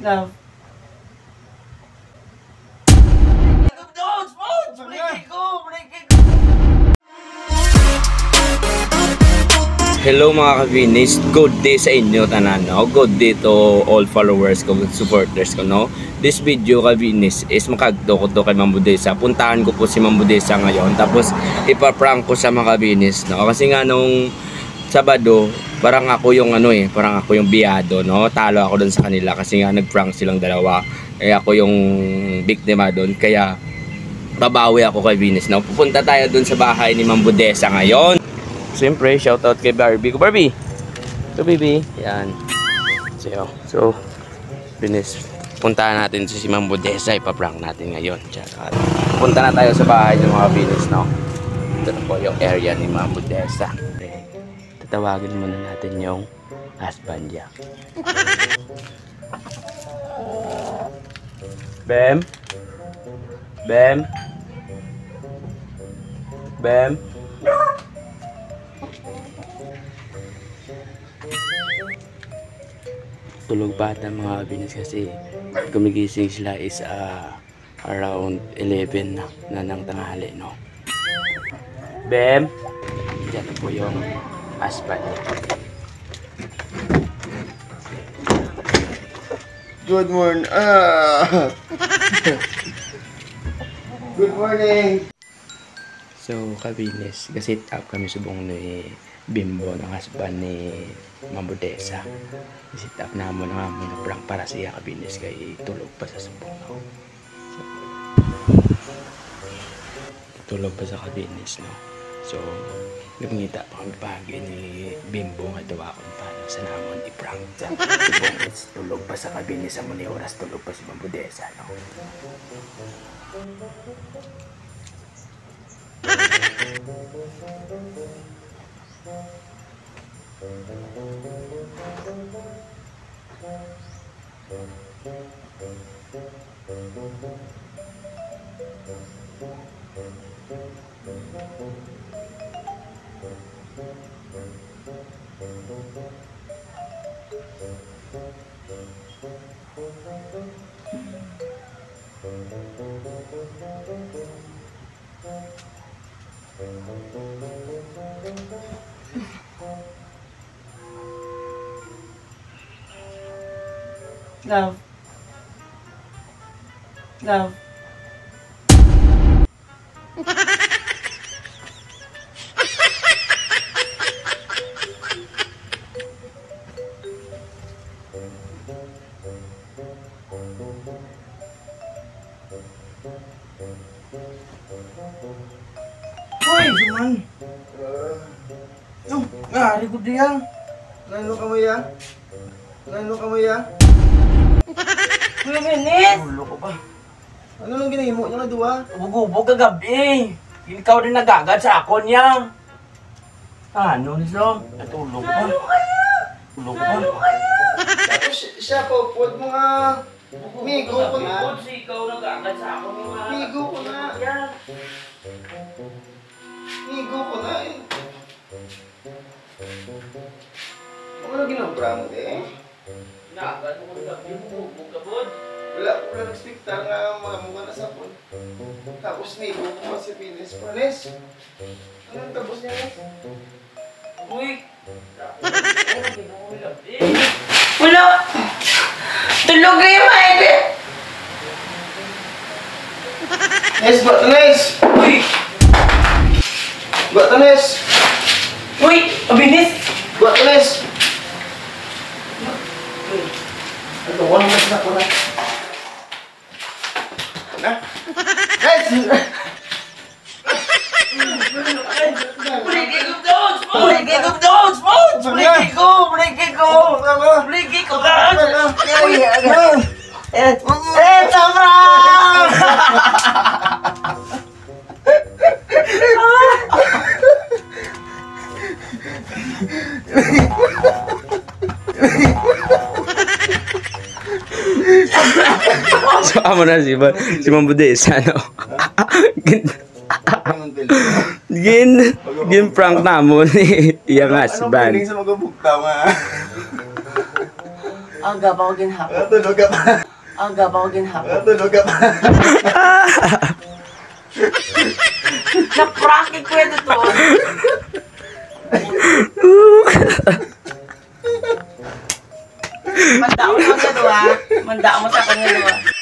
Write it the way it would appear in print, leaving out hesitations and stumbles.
Love. Hello mga ka-Vinis, good day sa inyo tanan, no? Good day to all followers ko, supporters ko, no? This video ka-Vinis is makagdo ko to kay Ma'am Budesa. Puntahan ko po si Ma'am Budesa ngayon, tapos ipaprank ko sa mga ka-Vinis, no? Kasi nga nung Sabado, parang ako yung parang ako yung biyado, no? Talo ako doon sa kanila kasi nga nag-prank silang dalawa. Eh ako yung biktima doon, kaya babawi ako kay Vinis, no? Pupunta tayo doon sa bahay ni Ma'am Budesa ngayon. Siyempre, shoutout kay Barbie. Ko Barbie! Ito, baby. Yan. So, Vinis, puntahan natin si Ma'am Budesa. Ipaprank natin ngayon. Punta na tayo sa bahay ng mga Vinis, no? Ito na po yung area ni Ma'am Budesa. Okay. Tatawagin muna natin yung husband niya. Bem? Bem? Bem? Tulog pa ata mga Vinis kasi gumigising sila is around 11 na ng tanghali, no? Bem? Diyan po yung husband. Good morning. Good morning. So, ka-Vinis, kasi up kami subong ni Bimbo ng husband ni Ma'am Budesa. Sit up na mo na mga prank para siya ka-Vinis kay tulog pa sa subong, no? So, tulog pa sa ka-Vinis, no? So, nagngita pa kami pagi ni Bimbo nga daw akong paano sa namon i-prank sa subong is tulog pa sa ka-Vinis sa muni oras tulog pa si Ma'am Budesa, no? Love. Love. Hoy, Juman. Ngari ko diya. Nano ka mo ya? Nano ka mo ya? Kuya Vinis! Ulo ko pa. Ano nang ginahimo niya nga duwa? Bugubog kagabi. Ikaw din nagagad sa ako niya. Ano niso? Natulog pa. Tulog pa. Tapos siya po, puwad mo nga. Migo ko na. Ikaw nagagad sa ako niya. Migo ko na. Migo ko na eh. Ano ginabra mo eh? Nagagad mo kagabi. Bugubog ka bod. Wala ko na nag-spectar nga mga mukha na sapon. Tapos migo ko pa si Vinis. Panes? Anong tapos niya eh? Uy! Wala! Tulog na yung maebe! Nes, ba't na Nes? Uy! Ba't na Nes? Uy! Vinis! Ba't na Nes? Ano, wala mas na ko na. Na? Nes! Brigay ko doon! Brigay ko doon! Brigay ko! Brigay ko! Brigay ko doon! Sabra! So, amo na si Ma'am Budesa, no? Gin prank na mo ni iyang husband. Anong feeling sa magabugtaw nga? Aga pa ako ginhapon. Tulog ka pa. Aga pa ako ginhapon. Tulog ka pa. Na-practice ko ito to. Manda mo sa kanya doon. Manda mo sa kanya doon.